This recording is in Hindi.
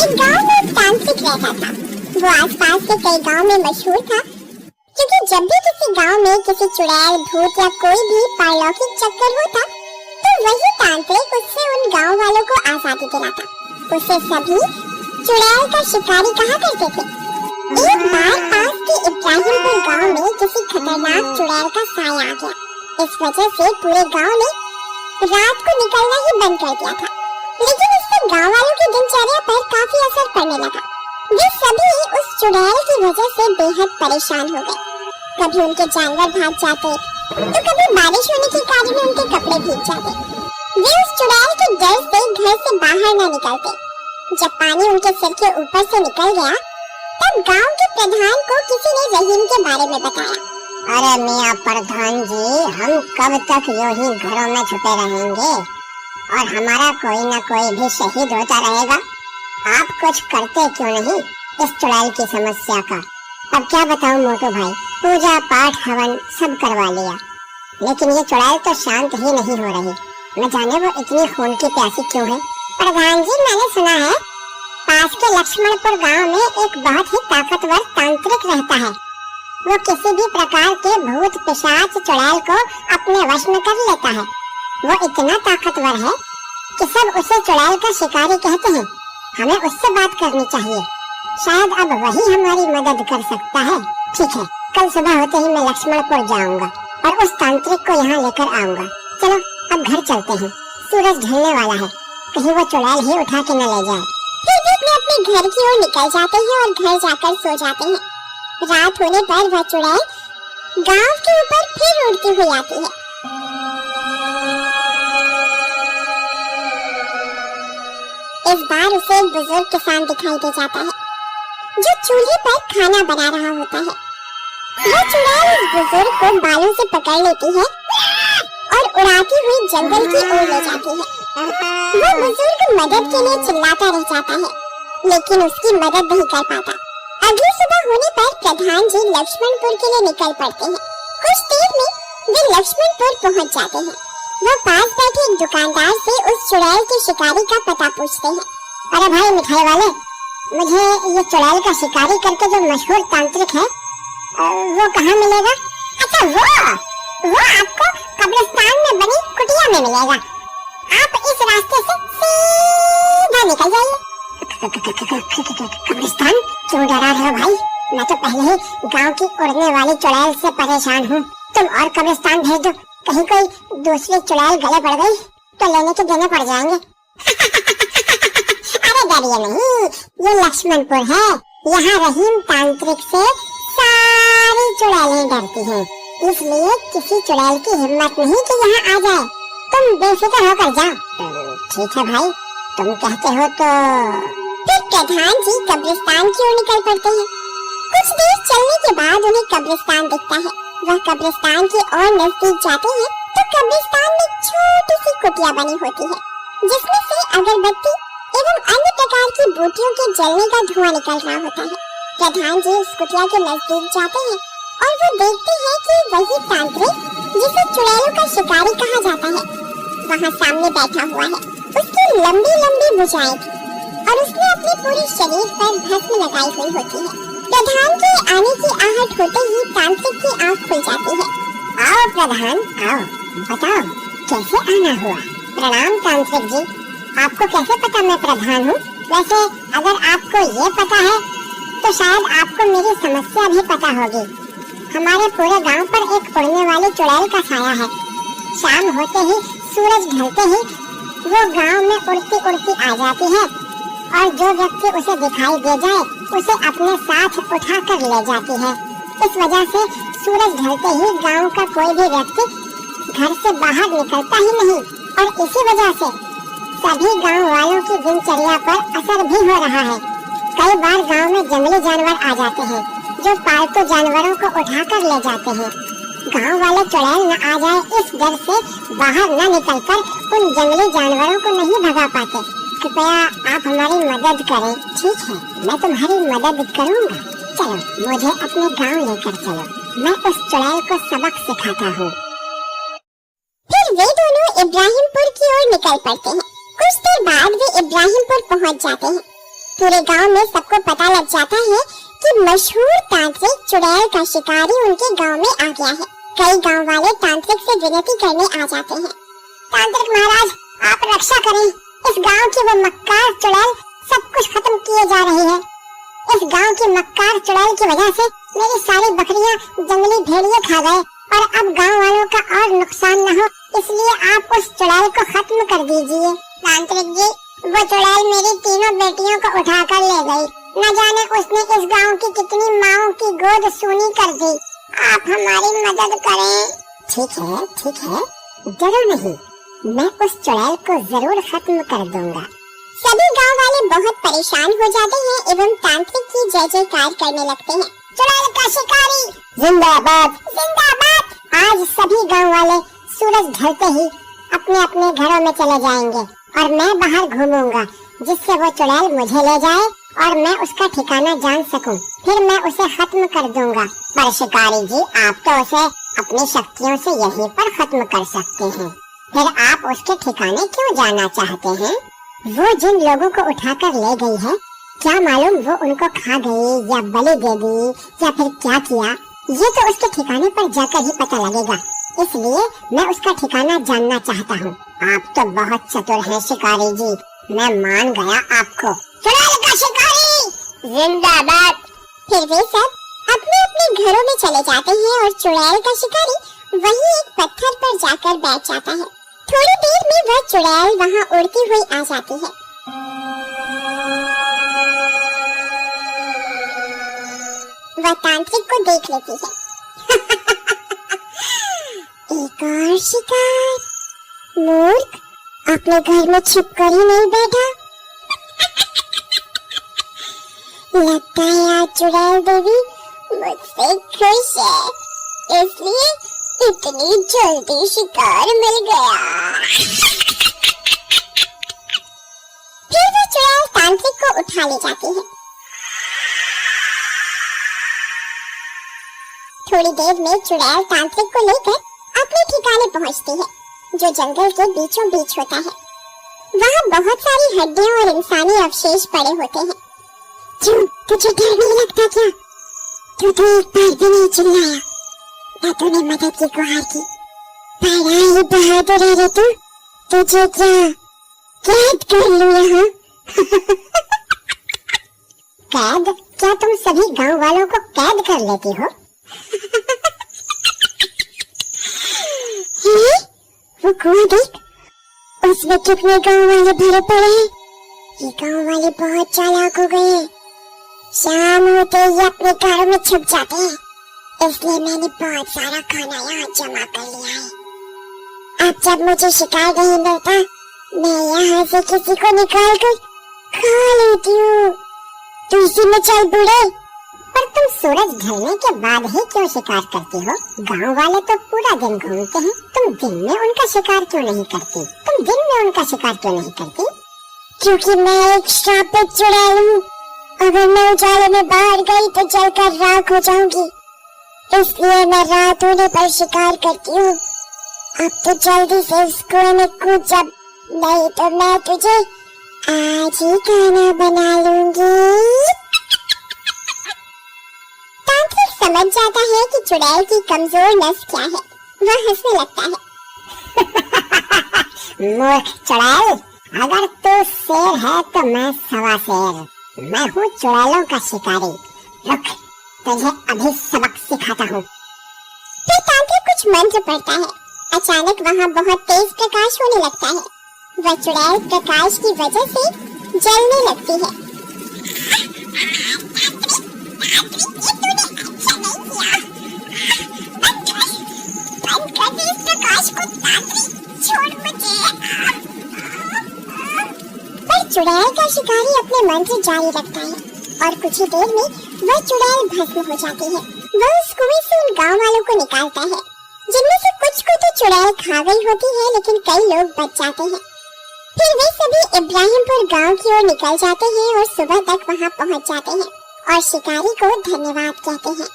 एक गांव में एक तांत्रिक रहता था। वो आसपास के कई गांव में मशहूर था, क्योंकि जब भी किसी गांव में किसी चुड़ैल, भूत या कोई भी पारलौकिक चक्कर होता, तो वही तांत्रिक उससे उन गांव वालों को आजादी दिलाता। उसे सभी चुड़ैल का शिकारी कहा करते थे। एक बार पास के इब्राहिमपुर गांव में किसी खतरनाक चुड़ैल का साया आ गया। इस वजह से पूरे गांव ने रात को निकलना ही बंद कर दिया था। लेकिन इससे गांव वालों की दिनचर्या पर काफी असर पड़ने लगा। वे सभी उस चुड़ैल की वजह से बेहद परेशान हो गए। कभी उनके जानवर भाग जाते, तो कभी बारिश होने के कारण उनके कपड़े भीग जाते। वे उस चुड़ैल के डर से घर से बाहर न निकलते। जब पानी उनके सिर के ऊपर से निकल गया, तब गांव के प्रधान को किसी ने रहीम के बारे में बताया। अरे मियाँ प्रधान जी, हम कब तक यूं ही घरों में छुपे रहेंगे और हमारा कोई न कोई भी शहीद होता रहेगा। आप कुछ करते क्यों नहीं इस चुड़ैल की समस्या का? अब क्या बताऊं मोटू भाई, पूजा पाठ हवन सब करवा लिया, लेकिन ये चुड़ैल तो शांत ही नहीं हो रही। न जाने वो इतनी खून की प्यासी क्यों है। प्रधान जी, मैंने सुना है पास के लक्ष्मणपुर गांव में एक बहुत ही ताकतवर तांत्रिक रहता है। वो किसी भी प्रकार के भूत पिशाच चुड़ैल को अपने वश में कर लेता है। वो इतना ताकतवर है कि सब उसे चुड़ैल का शिकारी कहते हैं। हमें उससे बात करनी चाहिए, शायद अब वही हमारी मदद कर सकता है। ठीक है, कल सुबह होते ही मैं लक्ष्मणपुर जाऊंगा और उस तांत्रिक को यहाँ लेकर आऊंगा। चलो अब घर चलते हैं, सूरज ढलने वाला है, कहीं वो चुड़ैल ही उठा के न ले जाए। फिर भी वे अपने घर की ओर निकल जाते हैं और घर जाकर सो जाते हैं। रात होने पर वह चुड़ैल गांव के ऊपर फिर उड़ती हुई आती है। इस बार उसे एक बुजुर्ग किसान दिखाई दे जाता है, जो चूल्हे पर खाना बना रहा होता है। वह चुड़ैल उस बुजुर्ग को बालों से पकड़ लेती है और उड़ाती हुई जंगल की ओर ले जाती है। वह बुजुर्ग मदद के लिए चिल्लाता रह जाता है, लेकिन उसकी मदद नहीं कर पाता। अगली सुबह होने पर प्रधान जी लक्ष्मणपुर के लिए निकल पड़ते हैं। कुछ देर में वे लक्ष्मणपुर पहुंच जाते हैं। वो पास बैठे एक दुकानदार से उस चुड़ैल के शिकारी का पता पूछते हैं। अरे भाई मिठाई वाले, मुझे ये चुड़ैल का शिकारी करके जो मशहूर तांत्रिक है, वो कहाँ मिलेगा? अच्छा, वो आपको कब्रिस्तान में बनी कुटिया में मिलेगा। आप इस रास्ते से सीधा निकल जाइए। कब्रिस्तान? क्यों डरा रहे हो भाई? मैं तो पहले ही गांव की उड़ने वाली चुड़ैल से परेशान हूँ। तुम और कब्रिस्तान भेज दो, कहीं कोई दूसरी चुड़ैल गले पड़ गई तो लेने के देने पड़ जाएंगे। अरे डरिए नहीं, ये लक्ष्मणपुर है। यहाँ रहीम तांत्रिक से सारी चुड़ैलें डरती हैं, इसलिए किसी चुड़ैल की हिम्मत नहीं कि यहाँ आ जाए। तुम बेफिक्र होकर जाओ। ठीक है भाई, तुम कहते हो तो। फिर प्रधान जी कब्रिस्तान की ओर निकल पड़ते हैं। कुछ देर चलने के बाद उन्हें कब्रिस्तान दिखता है। वह कब्रिस्तान के और नजदीक जाते हैं तो कब्रिस्तान में छोटी सी कुटिया बनी होती है, जिसमें से अगरबत्ती एवं अन्य प्रकार की बूटियों के जलने का धुआं निकल रहा होता है। प्रधान जी उस कुटिया के नजदीक जाते हैं और वो देखते हैं कि वही तांत्रिक जिसे चुड़ैलों का शिकारी कहा जाता है, वहाँ सामने बैठा हुआ है। उसकी लंबी लंबी भुजाएं थी और उसने अपने पूरे शरीर पर भस्म लगाई हुई होती है। प्रधान के आने की आहट होते ही तांत्रिक की आंख खुल जाती है। आओ प्रधान, आओ, बताओ कैसे आना हुआ? प्रणाम तांत्रिक जी। आपको कैसे पता मैं प्रधान हूँ? वैसे अगर आपको ये पता है तो शायद आपको मेरी समस्या भी पता होगी। हमारे पूरे गांव पर एक उड़ने वाली चुड़ैल का साया है। शाम होते ही, सूरज ढलते ही वो गांव में उड़ती उड़ती आ जाती है और जो व्यक्ति उसे दिखाई दे जाए उसे अपने साथ उठा कर ले जाती है। इस वजह से सूरज ढलते ही गांव का कोई भी व्यक्ति घर से बाहर निकलता ही नहीं और इसी वजह से सभी गांव वालों की दिनचर्या पर असर भी हो रहा है। कई बार गांव में जंगली जानवर आ जाते हैं जो पालतू जानवरों को उठा कर ले जाते हैं। गांव वाले चुड़ैल न आ जाए इस डर से बाहर न निकलकर उन जंगली जानवरों को नहीं भगा पाते। कृपया आप हमारी मदद करें। ठीक है, मैं तुम्हारी मदद करूंगा। चलो मुझे अपने गांव लेकर चलो, मैं उस चुड़ैल को सबक सिखाता हूँ। फिर वे दोनों इब्राहिमपुर की ओर निकल पड़ते हैं। कुछ देर बाद वे इब्राहिमपुर पहुँच जाते हैं। पूरे गांव में सबको पता लग जाता है कि मशहूर तांत्रिक चुड़ैल का शिकारी उनके गांव में आ गया है। कई गांव वाले तांत्रिक से विनती करने आ जाते हैं। तांत्रिक महाराज, आप रक्षा करें। इस गांव की वो मक्कार चुड़ैल सब कुछ खत्म किए जा रही है। इस गांव की मक्कार चुड़ैल की वजह से मेरी सारी बकरियां जंगली भेड़िए खा गए और अब गांव वालों का और नुकसान न हो, इसलिए आप उस चुड़ैल को खत्म कर दीजिए। तांत्रिक जी, वो चुड़ैल मेरी तीनों बेटियों को उठाकर ले गई। न जाने उसने इस गांव की कितनी माओं की गोद सूनी कर दी। आप हमारी मदद करें। ठीक है, डरो नहीं, मैं उस चुड़ैल को जरूर खत्म कर दूंगा। सभी गांव वाले बहुत परेशान हो जाते हैं एवं तांत्रिक की जय जयकार करने लगते हैं। चुड़ैल का शिकारी जिंदाबाद, जिंदाबाद। आज सभी गांव वाले सूरज ढलते ही अपने अपने घरों में चले जाएंगे और मैं बाहर घूमूंगा, जिससे वो चुड़ैल मुझे ले जाए और मैं उसका ठिकाना जान सकूं। फिर मैं उसे खत्म कर दूंगा। पर शिकारी जी, आप तो उसे अपनी शक्तियों से यहीं पर खत्म कर सकते हैं। फिर आप उसके ठिकाने क्यों जाना चाहते हैं? वो जिन लोगों को उठाकर ले गई है, क्या मालूम वो उनको खा गई या बलि दे दी या फिर क्या किया, ये तो उसके ठिकाने पर जाकर ही पता लगेगा। इसलिए मैं उसका ठिकाना जानना चाहता हूँ। आप तो बहुत चतुर हैं शिकारी जी, मैं मान गया आपको। चुड़ैल का शिकारी जिंदाबाद। फिर वे सब अपने अपने घरों में चले जाते हैं और चुड़ैल का शिकारी वहीं एक पत्थर पर जाकर बैठ जाता है। थोड़ी देर में वह चुड़ैल वहाँ उड़ती हुई आ जाती है। वह तांत्रिक को देख लेती है। एक और शिकार। मूर्ख, अपने घर में छिप कर ही नहीं बैठा। लगता है आज चुड़ैल देवी मुझसे खुश है, इसलिए इतनी जल्दी शिकार मिल गया। फिर वो चुड़ैल तांत्रिक को उठा ले जाती है। थोड़ी देर में चुड़ैल तांत्रिक को लेकर अपने ठिकाने पहुंचती है, जो जंगल के बीचों बीच होता है। वहाँ बहुत सारी हड्डियां और इंसानी अवशेष पड़े होते हैं। क्यों, तुझे डर नहीं लगता क्या? तू तो एक बार भी नहीं चिल्लाया, न तूने मदद की गुहार की। बड़ा ही बहादुर है रे तू। तुझे क्या कैद कर लूं यहाँ? कैद? क्या तुम सभी गांव वालों को कैद कर लेती हो? वो कुआं देख, उसमें कितने गांव वाले भरे पड़े हैं। ये गांव वाले बहुत चालाक हो गए हैं। शाम होते ही अपने घरों में छुप जाते हैं, इसलिए मैंने बहुत सारा खाना यहाँ जमा कर लिया है। अब जब मुझे शिकार नहीं मिलता, मैं यहाँ से किसी को निकाल कर खा लेती हूँ। तू इसी में चल बुढ़े। पर तुम सूरज ढलने के बाद ही क्यों शिकार करती हो? गांव वाले तो पूरा दिन घूमते हैं, तुम दिन में उनका शिकार क्यों नहीं करती? तुम दिन में उनका शिकार क्यों नहीं करती? क्योंकि मैं एक श्रापित चुड़ैल हूँ। अगर मैं उजाले में बाहर गई तो जलकर राख हो जाऊंगी, इसलिए मैं रात होने पर शिकार करती हूँ। अब तो जल्दी से इस कुएं में कूद जा, नहीं तो मैं तुझे आज ही खाना बना लूंगी। तांत्रिक समझ जाता है कि चुड़ैल की कमजोर नस क्या है। वह हंसने लगता है। मूर्ख चुड़ैल, अगर तू शेर है तो मैं सवा शेर। मैं हूँ चुड़ैलों का शिकारी। रुक, तुझे अभी सबक सिखाता हूँ। फिर तांत्रिक कुछ मंत्र पढ़ता है। अचानक वहाँ बहुत तेज प्रकाश होने लगता है। वह चुड़ैल प्रकाश की वजह से जलने लगती है। चुड़ैल का शिकारी अपने मंत्र जारी रखता है और कुछ ही देर में वह चुड़ैल भस्म हो जाती है। वह उस कुएं से उन गांव वालों को निकालता है, जिनमें से कुछ को तो चुड़ैल खा गई होती है, लेकिन कई लोग बच जाते हैं। फिर वे सभी इब्राहिमपुर गांव की ओर निकल जाते हैं और सुबह तक वहां पहुंच जाते हैं और शिकारी को धन्यवाद कहते हैं।